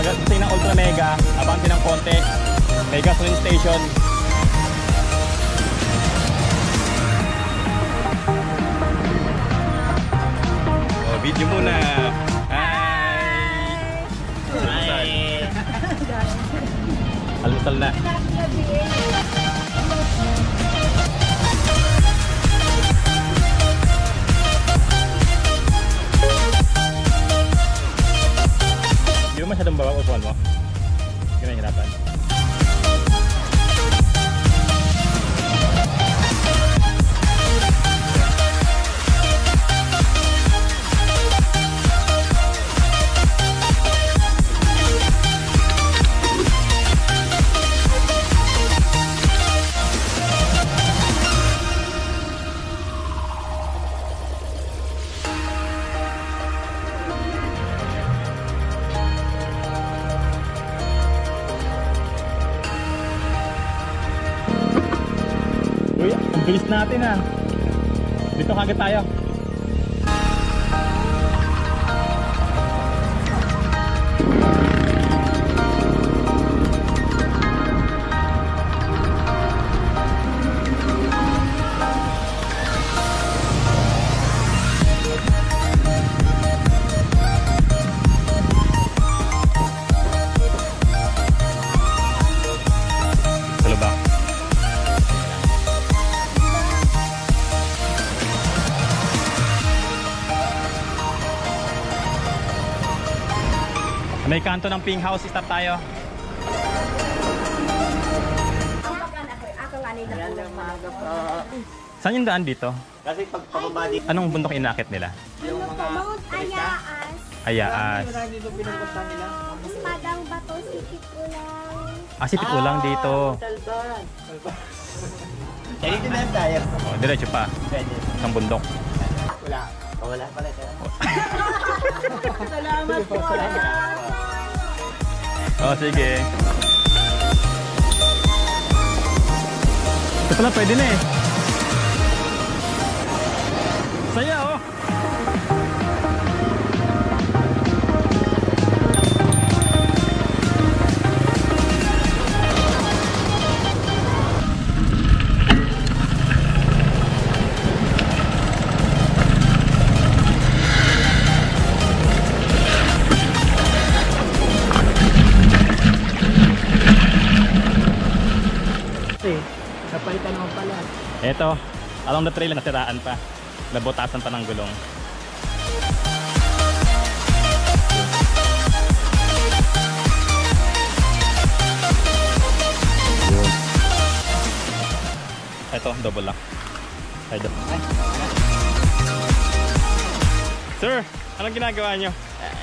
pagdating ng Ultra Mega, abante ng konti. May gasoline station. Oh, video muna. Hi! Hi! Almusal na. Hindi mo masyadong baba upuan mo? Hindi ka nahihirapan. Uy, ang bilis natin ah. Dito kagad tayo. Halo ba? May kanto ng pink house, stop tayo. Saan yung daan dito? Kasi pag pababa dito, Anong bundok inakit nila? yung mga Mount Ayaas, Ayaas. marami dito pinupunta nila. Padang Bato, Sipit Ulang. Sipit ulang dito. Talban. Dito na tayo. Oh, diretso pa. Pwede. Ng bundok. Wala. Wala pala. Salamat po. Oh, sige. Ito pala, pwede na eh. Saya oh. Napalitan naman pala. Ito, along the trail nasiraan pa. Nabutasan pa ng gulong. Yun. Ito, double lang. Ito. Sir, anong ginagawa nyo?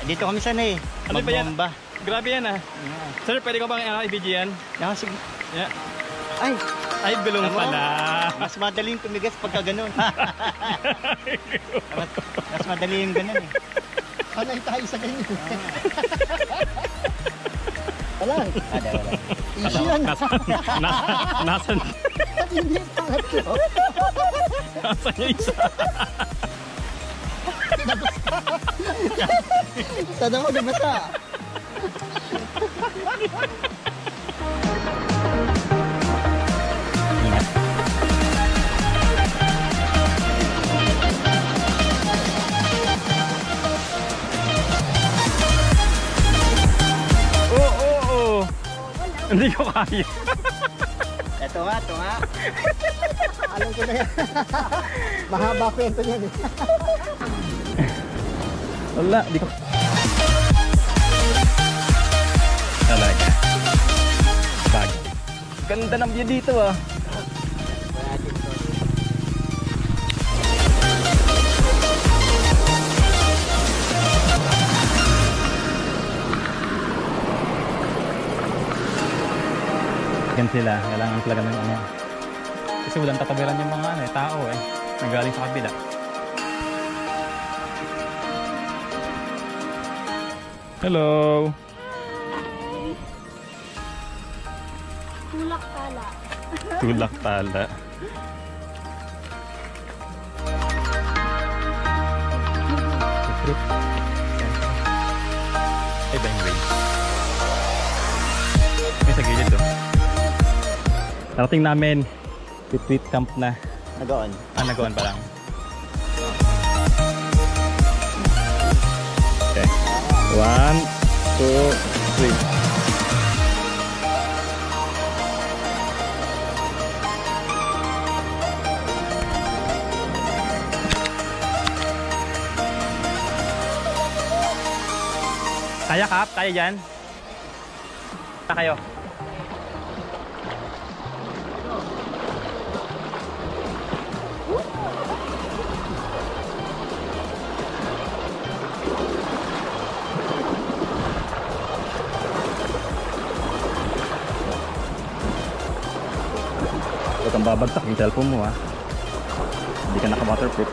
Dito kami sana eh. Ano ba yan? Magbomba. Grabe yan ah. Sir, pwede ko bang i-video yan? Sige. Yeah. Ay, Ay, gulong Tama. pala. mas madaling tumigas pagka ganun. mas madali yung ganun eh. Panay tayo sa ganyan. Wala. Wala. Easy yan. Nasan Hindi pangatlo. nasan yung isa? Sana mo na bata. Hindi ko kaya. Ito nga. Alam ko na yan. Mahaba kwento niyan eh. Wala, di ko. Talaga. Bag. Ganda ng view dito ah. Yan sila, kailangan talaga ng ano. Kasi walang tatabiran yung mga ano, tao eh. Nagaling sa kabila. Hello. Tulak Tala. Tulak Tala. Ay ba yung way? gilid oh. Narating namin. Pitwit camp na. Nagaon. Nagawan pa lang. Okay. 1, 2, 3. Kaya Kap? Kaya dyan? Kaya kayo? Huwag kang babagsak yung cellphone mo ha. Hindi ka naka-waterproof.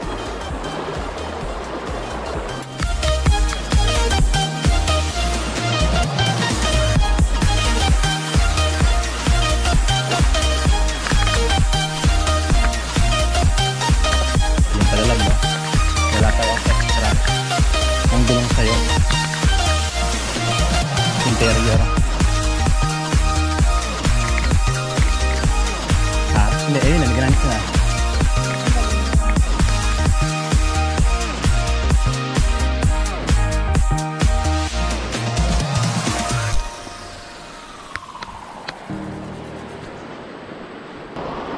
Interior. Hindi, ayun, nalagyan ko na.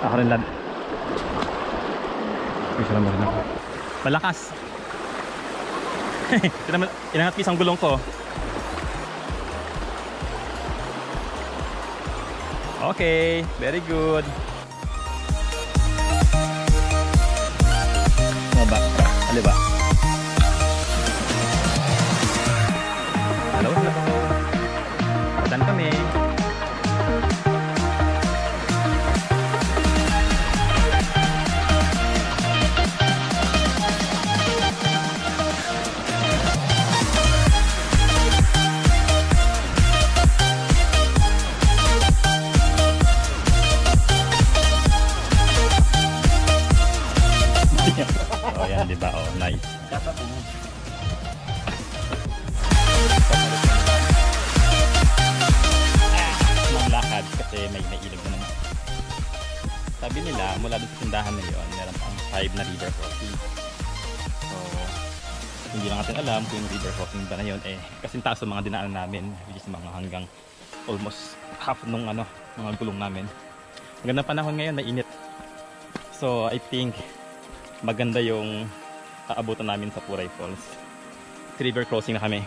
Ako rin lad. Isa lang mo rin ako. Malakas. Inangat ko isang gulong ko. Okay, very good. Baba, kaliba. Hello, hello. Saan kami? Oh yan, diba? Oh, nice. Maglakad kasi may ilog na naman. Sabi nila, mula doon sa tindahan na yun, meron pang 5 na river crossing. So, hindi lang natin alam kung yung river crossing ba na yun. Kasi taas ang mga dinaanan namin, which is mga hanggang almost half nung mga gulong namin. Magandang panahon ngayon, mainit. So, I think maganda yung aabutan namin sa Puray Falls. River crossing na kami.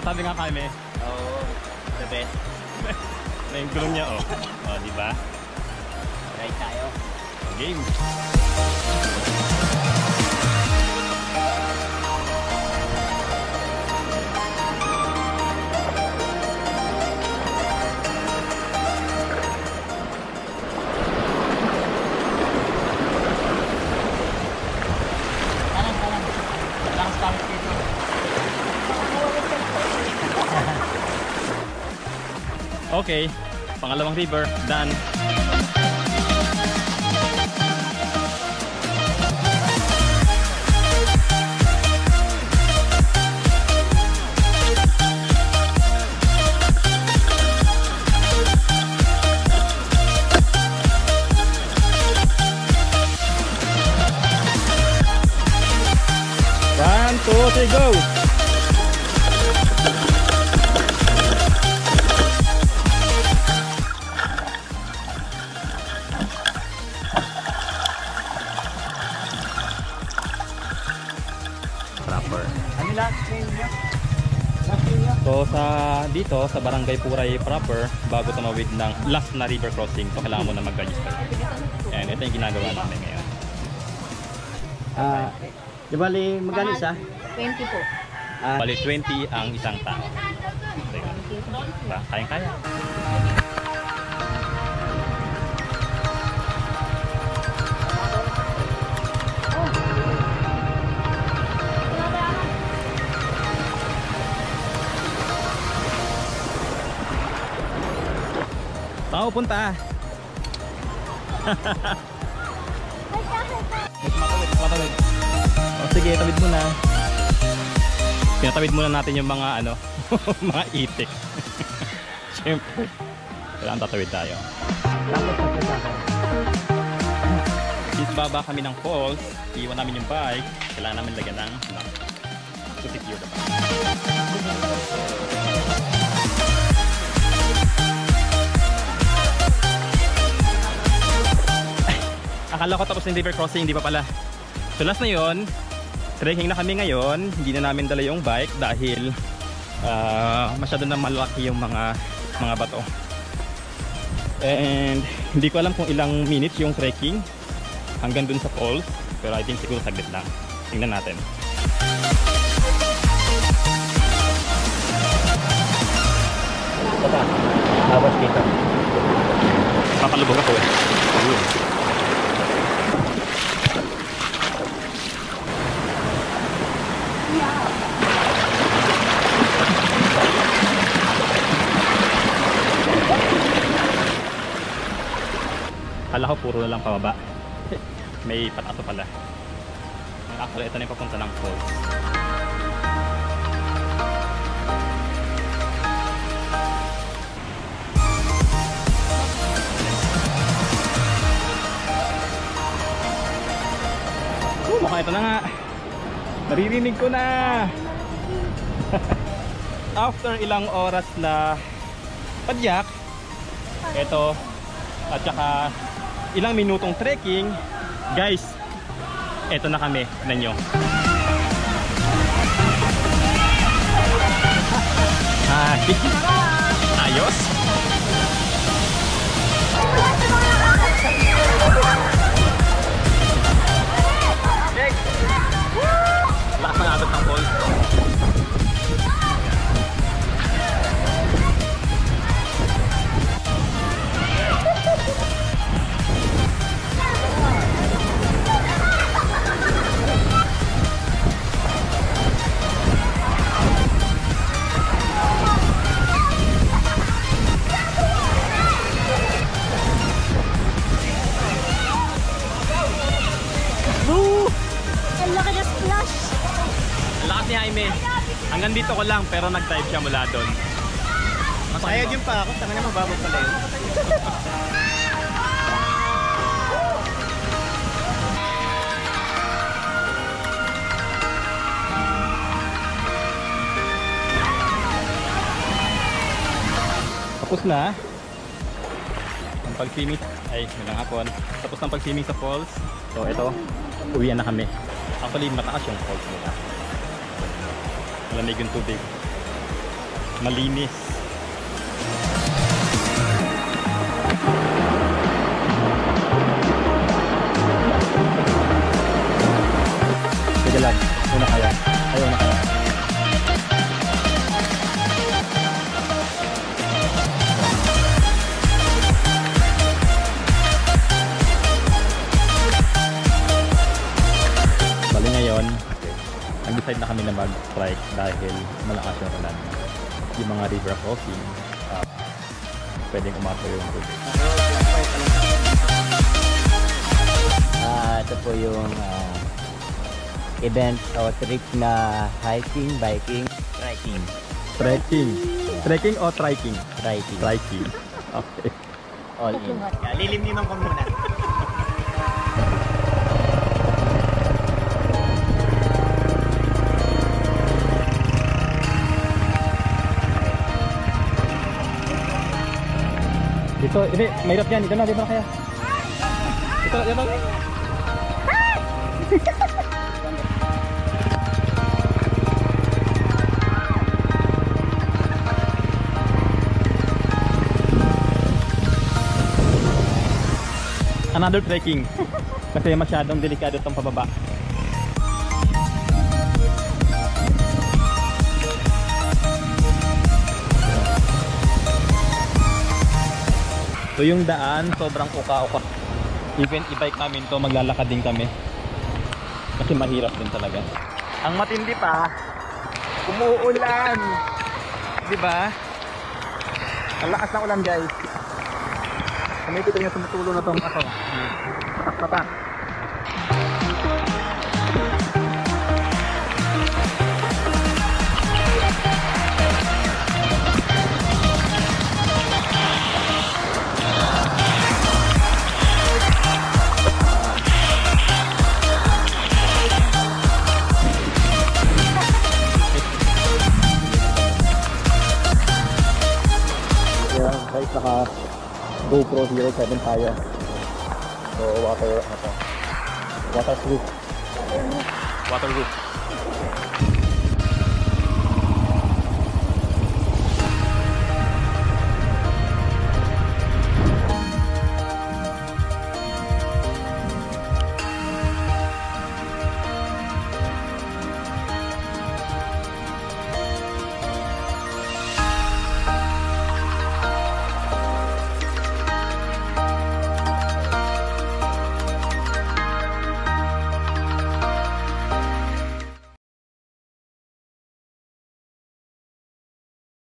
Sabi nga kami. Oo, the best. Na yung gulong niya, oh. Oh, di ba? Try tayo. Game. Lang start dito. Okay, pangalawang river, done. One, two, three, go! Proper. Ano last name niya? So dito sa Barangay Puray proper, bago tumawid ng last na river crossing, so kailangan mo na mag-register. And ito yung ginagawa namin ngayon. Di bali, magkano isa? 20 po. Bali 20 ang isang tao. Diba? Kayang-kaya. ako punta? Matawid. O sige, tawid muna. Pinatawid muna natin yung mga ano, mga itik. Siyempre. Kailangan tatawid tayo. Since baba kami ng falls, iwan namin yung bike, kailangan namin lagyan ng lock to secure the bike. Akala ko tapos yung river crossing, hindi pa pala. So last na yun, trekking na kami ngayon. Hindi na namin dala yung bike dahil masyado na malaki yung mga bato. And hindi ko alam kung ilang minutes yung trekking hanggang dun sa falls, pero I think siguro saglit lang. Tingnan natin. Tapos dito. Kakalubog ako eh. Ayun. Kala ko puro na lang pababa. May patato pala. Actually, ito na yung papunta ng falls. Mukhang ito na nga. Naririnig ko na. After ilang oras na padyak, ito, at saka ilang minutong trekking, guys, eto na kami. Tignan nyo. Ayos. Lakas ng abot ng falls. Ang laki na splash. Lakas ni Jaime. Hanggang dito ko lang pero nag-dive siya mula doon. Masayag yung pa ako. Tanga na mababag pala yun. Tapos na ang pag-swimming. Ay, nilang hapon. Tapos ng pag-swimming sa falls. So ito, uwian na kami. Actually, mataas yung falls nila. Malamig yung tubig. Malinis. Sige lang. Una kaya. Ayaw na kaya. Bali ngayon, nag-decide na kami na mag-strike dahil malakas yung ulan. Yung mga river crossing, pwedeng umato yung tubig. Ito po yung event o trip na hiking, biking, trekking. Trekking. Trekking o triking? Trekking. Triking. Okay. All in. Lilim-liman ko muna. Dito, hindi, mahirap yan. Dito na kaya. Dito. Another trekking. Kasi masyadong delikado itong pababa. So yung daan, sobrang uka-uka. Even i-bike namin to, maglalakad din kami. Kasi mahirap din talaga. Ang matindi pa, umuulan. Diba? Ang lakas ng ulan, guys. Kami kita niya tumutulong na tong ako. Patak. Guys, naka GoPro Hero 7 tayo. So waterproof. Waterproof.